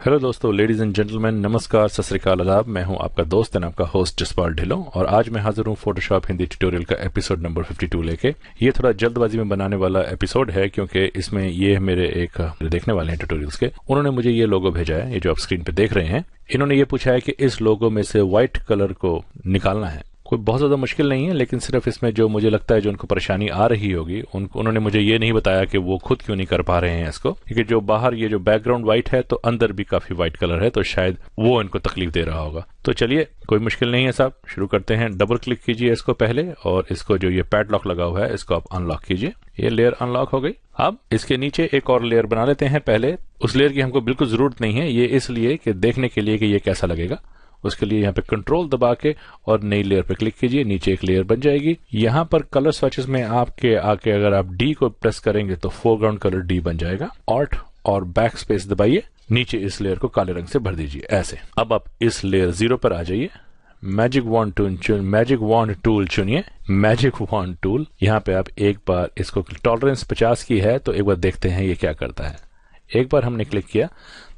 Hello दोस्तों, ladies and gentleman, नमस्कार, सत श्री अकाल, आदाब। मैं हूं आपका दोस्त एंड आपका होस्ट जसपाल ढिल्लों और आज मैं हाजिर हूं फोटोशॉप हिंदी ट्यूटोरियल का एपिसोड नंबर 52 लेके। ये थोड़ा जल्दबाजी में बनाने वाला एपिसोड है क्योंकि इसमें ये मेरे एक देखने वाले हैं ट्यूटोरियल्स के, उन्होंने मुझे ये लोगो भेजा है, ये जो आप स्क्रीन पे देख रहे हैं। इन्होंने ये पूछा है कि इस लोगो में से व्हाइट कलर को निकालना है। कोई बहुत ज्यादा मुश्किल नहीं है, लेकिन सिर्फ इसमें जो मुझे लगता है जो उनको परेशानी आ रही होगी, उन्होंने मुझे ये नहीं बताया कि वो खुद क्यों नहीं कर पा रहे हैं इसको, क्योंकि जो बाहर ये जो बैकग्राउंड व्हाइट है तो अंदर भी काफी व्हाइट कलर है, तो शायद वो इनको तकलीफ दे रहा होगा। तो चलिए, कोई मुश्किल नहीं है साहब, शुरू करते हैं। डबल क्लिक कीजिए इसको पहले और इसको जो ये पैडलॉक लगा हुआ है इसको आप अनलॉक कीजिए। ये लेयर अनलॉक हो गई। अब इसके नीचे एक और लेयर बना लेते हैं। पहले उस लेयर की हमको बिल्कुल जरूरत नहीं है, ये इसलिए कि देखने के लिए कि ये कैसा लगेगा। उसके लिए यहाँ पे कंट्रोल दबा के और नई लेयर पे क्लिक कीजिए, नीचे एक लेयर बन जाएगी। यहाँ पर कलर स्विचेस में आपके आके अगर आप डी को प्रेस करेंगे तो फोरग्राउंड कलर डी बन जाएगा। ऑल्ट और बैक स्पेस दबाइए, नीचे इस लेयर को काले रंग से भर दीजिए ऐसे। अब आप इस लेयर 0 पर आ जाइए, मैजिक वॉन्ड टूल चुनिए। मैजिक वॉन्ड टूल यहाँ पे आप एक बार इसको, टॉलरेंस 50 की है तो एक बार देखते हैं ये क्या करता है। एक बार हमने क्लिक किया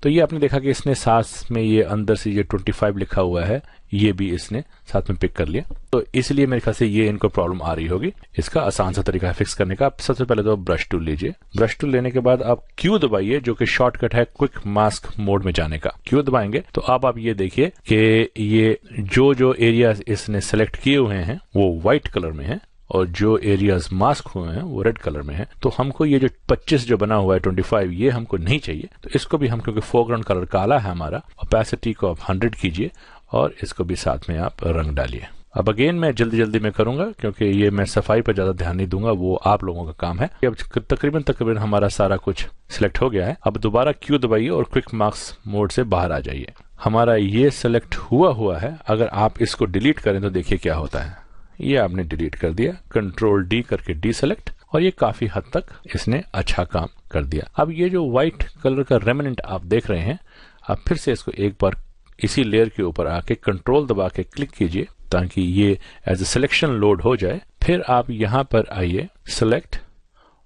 तो ये आपने देखा कि इसने साथ में ये अंदर से ये 25 लिखा हुआ है, ये भी इसने साथ में पिक कर लिया। तो इसलिए मेरे ख्याल से ये इनको प्रॉब्लम आ रही होगी। इसका आसान सा तरीका है फिक्स करने का। आप सबसे पहले तो ब्रश टूल लीजिए। ब्रश टूल लेने के बाद आप क्यू दबाइए, जो कि शॉर्टकट है क्विक मास्क मोड में जाने का। क्यू दबाएंगे तो आप ये देखिए कि ये जो एरिया इसने सेलेक्ट किए हुए हैं वो व्हाइट कलर में है और जो एरियाज मास्क हुए हैं वो रेड कलर में है। तो हमको ये जो 25 जो बना हुआ है 25, ये हमको नहीं चाहिए। तो इसको भी हम, क्योंकि फोरग्राउंड कलर काला है हमारा, ओपेसिटी को आप 100 कीजिए और इसको भी साथ में आप रंग डालिए। अब अगेन मैं जल्दी में करूंगा क्योंकि ये मैं सफाई पर ज्यादा ध्यान नहीं दूंगा, वो आप लोगों का काम है। अब तकरीबन हमारा सारा कुछ सिलेक्ट हो गया है। अब दोबारा क्यू दबाइए और क्विक मास्क मोड से बाहर आ जाइए। हमारा ये सिलेक्ट हुआ है। अगर आप इसको डिलीट करें तो देखिए क्या होता है। ये आपने डिलीट कर दिया, कंट्रोल डी करके डी सेलेक्ट, और ये काफी हद तक इसने अच्छा काम कर दिया। अब ये जो व्हाइट कलर का रेमिनेंट आप देख रहे हैं, आप फिर से इसको एक बार इसी लेयर के ऊपर आके कंट्रोल दबा के क्लिक कीजिए ताकि ये एज ए सिलेक्शन लोड हो जाए। फिर आप यहाँ पर आइए, सिलेक्ट,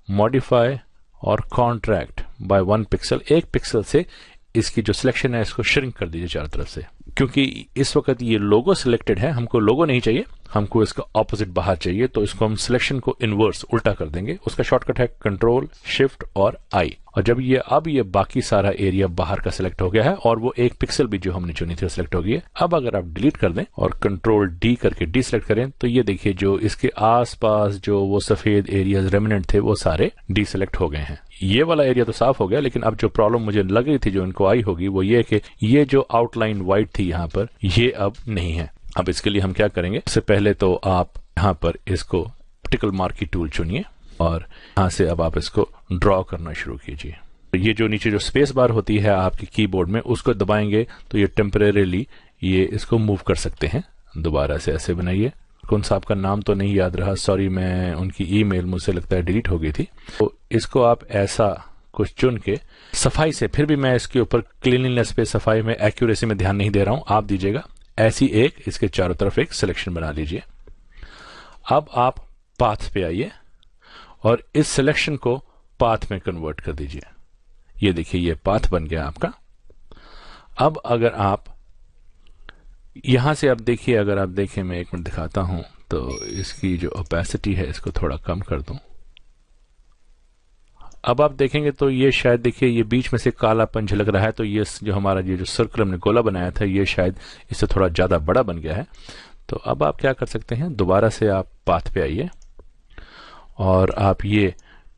मॉडिफाई और कॉन्ट्रैक्ट बाय 1 पिक्सल। 1 पिक्सल से इसकी जो सिलेक्शन है इसको श्रिंक कर दीजिए चारों तरफ से, क्योंकि इस वक्त ये लोगो सिलेक्टेड है। हमको लोगो नहीं चाहिए, हमको इसका ऑपोजिट बाहर चाहिए। तो इसको हम सिलेक्शन को इनवर्स उल्टा कर देंगे। उसका शॉर्टकट है कंट्रोल शिफ्ट और आई। और जब ये बाकी सारा एरिया बाहर का सिलेक्ट हो गया है और वो 1 पिक्सल भी जो हमने चुनी थी सिलेक्ट हो गई है। अब अगर आप डिलीट कर दें और कंट्रोल डी करके डी सिलेक्ट करें तो ये देखिए जो इसके आसपास जो वो सफेद एरियाज रेमिनेंट थे वो सारे डी सिलेक्ट हो गए हैं। ये वाला एरिया तो साफ हो गया, लेकिन अब जो प्रॉब्लम मुझे लग रही थी जो इनको आई होगी वो ये कि ये जो आउटलाइन व्हाइट थी यहाँ पर, ये अब नहीं है। अब इसके लिए हम क्या करेंगे, सबसे पहले तो आप यहाँ पर इसको ऑप्टिकल मार्की टूल चुनिए और यहाँ से अब आप इसको ड्रॉ करना शुरू कीजिए। ये जो नीचे जो स्पेस बार होती है आपके कीबोर्ड में, उसको दबाएंगे तो ये टेम्परेरीली ये इसको मूव कर सकते हैं। दोबारा से ऐसे बनाइए। कौन साहब का नाम तो नहीं याद रहा, सॉरी, मैं उनकी ईमेल मुझसे लगता है डिलीट हो गई थी। तो इसको आप ऐसा कुछ चुन के सफाई से, फिर भी मैं इसके ऊपर क्लीनलीनेस पे, सफाई में, एक्यूरेसी में ध्यान नहीं दे रहा हूं, आप दीजिएगा। ऐसी एक इसके चारों तरफ एक सिलेक्शन बना लीजिए। अब आप पाथ पे आइए और इस सिलेक्शन को पाथ में कन्वर्ट कर दीजिए। ये देखिए ये पाथ बन गया आपका। अब अगर आप यहां से, आप देखिए, अगर आप देखें, मैं 1 मिनट दिखाता हूं तो इसकी जो ओपेसिटी है इसको थोड़ा कम कर दूं। अब आप देखेंगे तो ये शायद, देखिए ये बीच में से कालापन झलक रहा है, तो ये जो हमारा ये जो सर्कल हमने गोला बनाया था ये शायद इससे थोड़ा ज्यादा बड़ा बन गया है। तो अब आप क्या कर सकते हैं, दोबारा से आप पाथ पे आइए और आप ये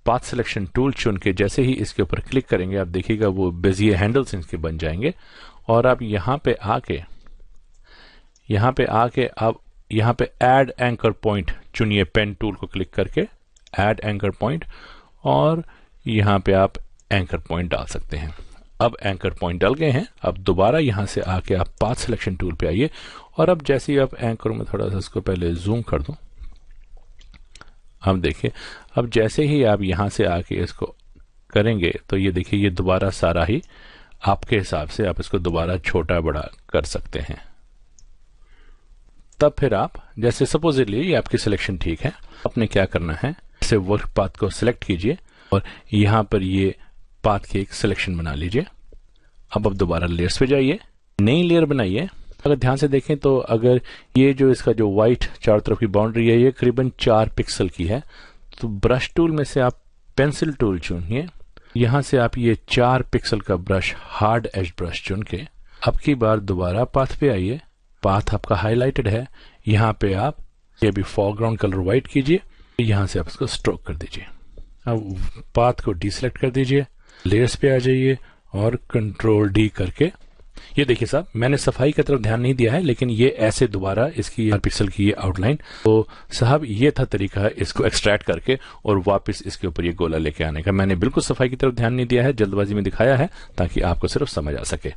पाथ सिलेक्शन टूल चुन के जैसे ही इसके ऊपर क्लिक करेंगे आप देखिएगा वो बेजियर हैंडल्स इनके बन जाएंगे। और आप यहाँ पे आके आप यहाँ पे ऐड एंकर पॉइंट चुनिए, पेन टूल को क्लिक करके ऐड एंकर पॉइंट, और यहाँ पे आप एंकर पॉइंट डाल सकते हैं। अब एंकर पॉइंट डाल गए हैं। अब दोबारा यहाँ से आके आप पाथ सिलेक्शन टूल पे आइए और अब जैसे ही आप एंकर में, थोड़ा सा इसको पहले जूम कर दूं, अब देखिए, अब जैसे ही आप यहाँ से आके इसको करेंगे तो ये देखिए ये दोबारा सारा ही आपके हिसाब से आप इसको दोबारा छोटा बड़ा कर सकते हैं। तब फिर आप, जैसे सपोजिटली ये आपकी सिलेक्शन ठीक है, आपने क्या करना है, इसे वर्क पाथ को सिलेक्ट कीजिए और यहाँ पर ये पाथ की एक सिलेक्शन बना लीजिए। अब दोबारा लेयर्स पे जाइए, नई लेयर बनाइए। अगर ध्यान से देखें तो अगर ये जो इसका जो वाइट चारों तरफ की बाउंड्री है ये करीबन 4 पिक्सल की है, तो ब्रश टूल में से आप पेंसिल टूल चुनिए। यहाँ से आप ये 4 पिक्सल का ब्रश हार्ड एज ब्रश चुन के अब की बार दोबारा पाथ पे आइए। पाथ आपका हाईलाइटेड है, यहाँ पे आप ये भी फोरग्राउंड कलर व्हाइट कीजिए, यहाँ से आप इसको स्ट्रोक कर दीजिए। अब पाथ को डीसेलेक्ट कर दीजिए, लेयर्स पे आ जाइए और कंट्रोल डी करके ये देखिए साहब, मैंने सफाई की तरफ ध्यान नहीं दिया है, लेकिन ये ऐसे दोबारा इसकी 4 पिक्सल की ये आउटलाइन, तो साहब ये था तरीका इसको एक्सट्रैक्ट करके और वापस इसके ऊपर ये गोला लेके आने का। मैंने बिल्कुल सफाई की तरफ ध्यान नहीं दिया है, जल्दबाजी में दिखाया है ताकि आपको सिर्फ समझ आ सके।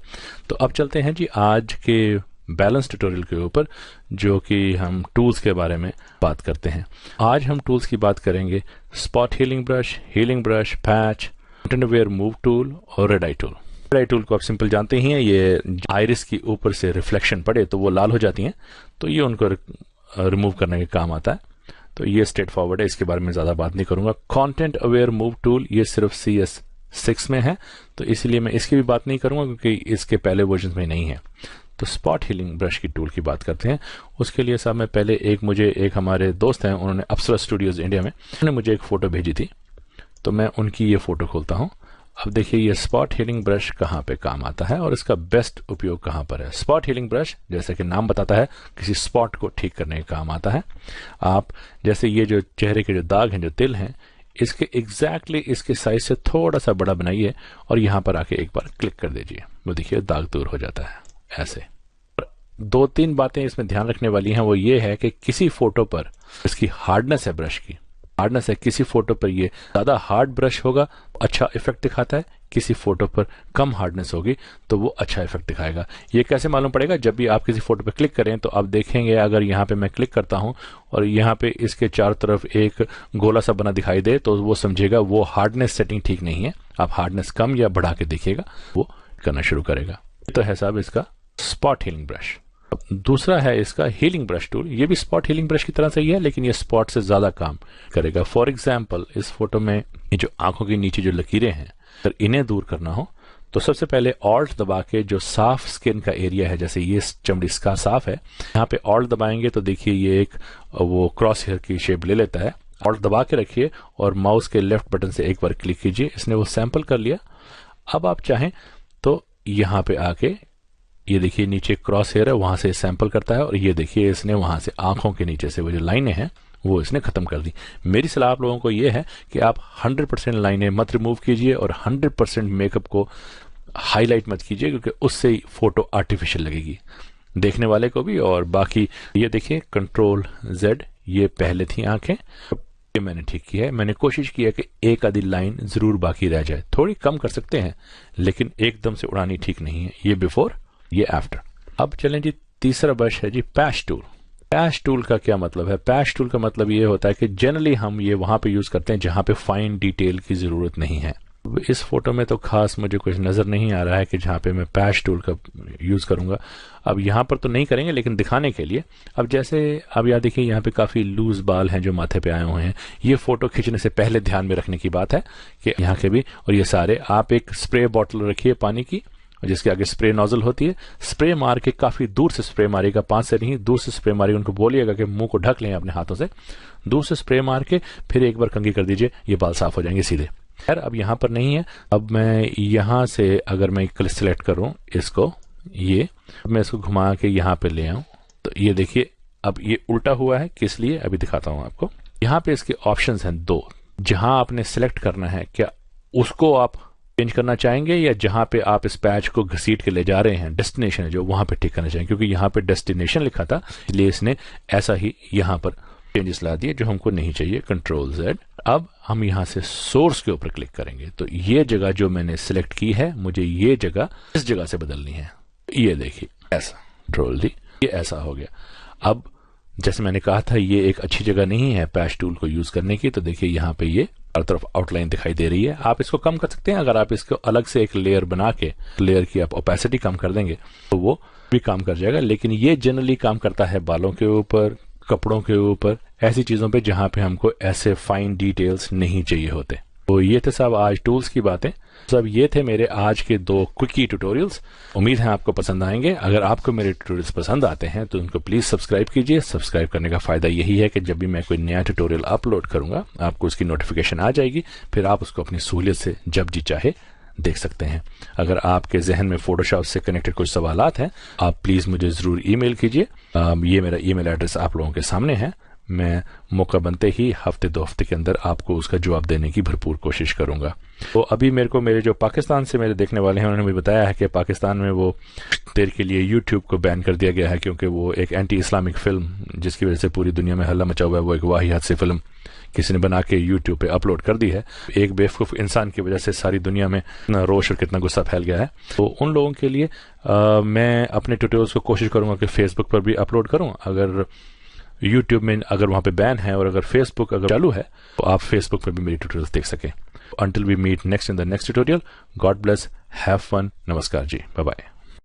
तो अब चलते हैं जी आज के बैलेंस ट्यूटोरियल के ऊपर, जो कि हम टूल्स के बारे में बात करते हैं। आज हम टूल्स की बात करेंगे spot healing brush, patch, aware move tool और red eye tool. Red eye tool को आप सिंपल जानते ही हैं, ये आइरिस की ऊपर से रिफ्लेक्शन पड़े तो वो लाल हो जाती हैं, तो ये उनको रिमूव करने के काम आता है। तो ये स्ट्रेट फॉरवर्ड है, इसके बारे में ज्यादा बात नहीं करूंगा। कंटेंट अवेयर मूव टूल ये सिर्फ CS6 में है, तो इसलिए मैं इसकी भी बात नहीं करूंगा क्योंकि इसके पहले वर्जन में नहीं है। तो स्पॉट हीलिंग ब्रश की टूल की बात करते हैं। उसके लिए साहब मैं पहले मुझे एक हमारे दोस्त हैं, उन्होंने अप्सरा स्टूडियोज इंडिया में, उन्होंने मुझे एक फोटो भेजी थी, तो मैं उनकी ये फोटो खोलता हूं। अब देखिए ये स्पॉट हीलिंग ब्रश कहाँ पे काम आता है और इसका बेस्ट उपयोग कहाँ पर है। स्पॉट हीलिंग ब्रश जैसे कि नाम बताता है किसी स्पॉट को ठीक करने के काम आता है। आप जैसे ये जो चेहरे के जो दाग हैं, जो तिल हैं, इसके एग्जैक्टली इसके साइज से थोड़ा सा बड़ा बनाइए और यहाँ पर आके एक बार क्लिक कर दीजिए, वो देखिए दाग दूर हो जाता है ऐसे। 2-3 बातें इसमें ध्यान रखने वाली हैं, वो ये है कि किसी फोटो पर इसकी हार्डनेस है, ब्रश की हार्डनेस है, किसी फोटो पर ये ज्यादा हार्ड ब्रश होगा अच्छा इफेक्ट दिखाता है, किसी फोटो पर कम हार्डनेस होगी तो वो अच्छा इफेक्ट दिखाएगा। ये कैसे मालूम पड़ेगा? जब भी आप किसी फोटो पर क्लिक करें तो आप देखेंगे, अगर यहाँ पे मैं क्लिक करता हूं और यहाँ पे इसके चारों तरफ एक गोला सा बना दिखाई दे तो वो समझेगा वो हार्डनेस सेटिंग ठीक नहीं है। आप हार्डनेस कम या बढ़ा के देखिएगा, वो करना शुरू करेगा। तो है साहब इसका स्पॉट हीलिंग ब्रश। दूसरा है इसका हीलिंग ब्रश टूल। ये भी स्पॉट हीलिंग ब्रश की तरह से ही है, लेकिन ये स्पॉट से ज्यादा काम करेगा। फॉर एग्जाम्पल इस फोटो में ये जो आंखों के नीचे जो लकीरें हैं, अगर इन्हें दूर करना हो तो सबसे पहले ऑल्ट दबा के जो साफ स्किन का एरिया है, जैसे ये चमड़ी इसका साफ है, यहाँ पे ऑल्ट दबाएंगे तो देखिए ये एक वो क्रॉस हेयर की शेप ले लेता है। ऑल्ट दबा के रखिए और माउस के लेफ्ट बटन से एक बार क्लिक कीजिए, इसने वो सैंपल कर लिया। अब आप चाहें तो यहाँ पे आके ये देखिए नीचे क्रॉस हेयर है, वहां से सैंपल करता है और ये देखिए इसने वहां से आंखों के नीचे से वो जो लाइनें हैं वो इसने खत्म कर दी। मेरी सलाह आप लोगों को ये है कि आप 100% लाइनें मत रिमूव कीजिए और 100% मेकअप को हाईलाइट मत कीजिए, क्योंकि उससे ही फोटो आर्टिफिशियल लगेगी देखने वाले को भी। और बाकी ये देखिए Ctrl+Z, ये पहले थी आंखें, ये मैंने ठीक किया है। मैंने कोशिश की है कि एक आधी लाइन जरूर बाकी रह जाए, थोड़ी कम कर सकते हैं लेकिन एकदम से उड़ानी ठीक नहीं है। ये बिफोर, ये आफ्टर। अब चलें जी, तीसरा ब्रश है जी पैच टूल। पैच टूल का क्या मतलब है? पैच टूल का मतलब ये होता है कि जनरली हम ये वहां पे यूज करते हैं जहां पे फाइन डिटेल की जरूरत नहीं है। इस फोटो में तो खास मुझे कुछ नजर नहीं आ रहा है कि जहां पे मैं पैच टूल का यूज करूंगा। अब यहां पर तो नहीं करेंगे, लेकिन दिखाने के लिए अब जैसे अब याद देखिए यहाँ पे काफी लूज बाल हैं जो माथे पे आए हुए हैं। ये फोटो खींचने से पहले ध्यान में रखने की बात है कि यहाँ के भी, और ये सारे आप एक स्प्रे बॉटल रखिए पानी की, जिसके आगे स्प्रे नोजल होती है। स्प्रे मार के काफी दूर से स्प्रे मारेगा, 5 से नहीं, दूर से स्प्रे मारेगा। उनको बोलिएगा कि मुंह को ढक लें अपने हाथों से, दूर से स्प्रे मार के फिर एक बार कंघी कर दीजिए, ये बाल साफ हो जाएंगे सीधे। खैर अब यहां पर नहीं है। अब मैं यहां से अगर मैं सिलेक्ट करूं इसको, ये मैं इसको घुमा के यहां पे ले आऊं तो ये देखिए अब ये उल्टा हुआ है। किस लिए? अभी दिखाता हूं आपको। यहां पे इसके ऑप्शंस हैं 2, जहां आपने सिलेक्ट करना है, क्या उसको आप चेंज करना चाहेंगे या जहां पे आप इस पैच को घसीट के ले जा रहे हैं, डेस्टिनेशन है जो, वहां पे ठीक करना चाहेंगे। क्योंकि यहां पे डेस्टिनेशन लिखा था, इसलिए इसने ऐसा ही यहां पर चेंजेस ला दिए जो हमको नहीं चाहिए। Ctrl+Z। अब हम यहां से सोर्स के ऊपर क्लिक करेंगे तो ये जगह जो मैंने सिलेक्ट की है, मुझे ये जगह इस जगह से बदलनी है। ये देखिए ऐसा, Ctrl+D, ये ऐसा हो गया। अब जैसे मैंने कहा था ये एक अच्छी जगह नहीं है पैच टूल को यूज करने की, तो देखिए यहाँ पे ये हर तरफ आउटलाइन दिखाई दे रही है। आप इसको कम कर सकते हैं, अगर आप इसको अलग से एक लेयर बना के लेयर की आप ओपेसिटी कम कर देंगे तो वो भी काम कर जाएगा। लेकिन ये जनरली काम करता है बालों के ऊपर, कपड़ों के ऊपर, ऐसी चीजों पे जहां पे हमको ऐसे फाइन डिटेल्स नहीं चाहिए होते। तो ये थे साहब आज टूल्स की बातें। सब ये थे मेरे आज के 2 क्विकी ट्यूटोरियल्स। उम्मीद है आपको पसंद आएंगे। अगर आपको मेरे ट्यूटोरियल्स पसंद आते हैं तो उनको प्लीज सब्सक्राइब कीजिए। सब्सक्राइब करने का फायदा यही है कि जब भी मैं कोई नया ट्यूटोरियल अपलोड करूंगा आपको उसकी नोटिफिकेशन आ जाएगी, फिर आप उसको अपनी सहूलियत से जब जी चाहे देख सकते हैं। अगर आपके जहन में फोटोशॉप से कनेक्टेड कुछ सवालात हैं आप प्लीज मुझे जरूर ईमेल कीजिए। ये मेरा ईमेल एड्रेस आप लोगों के सामने है। मैं मौका बनते ही हफ्ते 2 हफ्ते के अंदर आपको उसका जवाब देने की भरपूर कोशिश करूंगा। तो अभी मेरे जो पाकिस्तान से मेरे देखने वाले हैं उन्होंने मुझे बताया है कि पाकिस्तान में वो देर के लिए यूट्यूब को बैन कर दिया गया है, क्योंकि वो एक एंटी इस्लामिक फिल्म जिसकी वजह से पूरी दुनिया में हल्ला मचा हुआ है, वो एक वाहियात सी फिल्म किसी ने बना के यूट्यूब पे अपलोड कर दी है। एक बेवकूफ़ इंसान की वजह से सारी दुनिया में कितना रोष और कितना गुस्सा फैल गया है। तो उन लोगों के लिए मैं अपने ट्यूटोरियल्स को कोशिश करूंगा कि फेसबुक पर भी अपलोड करूं। अगर यूट्यूब में अगर वहां पे बैन है और अगर फेसबुक अगर चालू है तो आप फेसबुक पर भी मेरी ट्यूटोरियल्स देख सकें। Until we meet next in the next tutorial, God bless, have fun, नमस्कार जी, बाय बाय।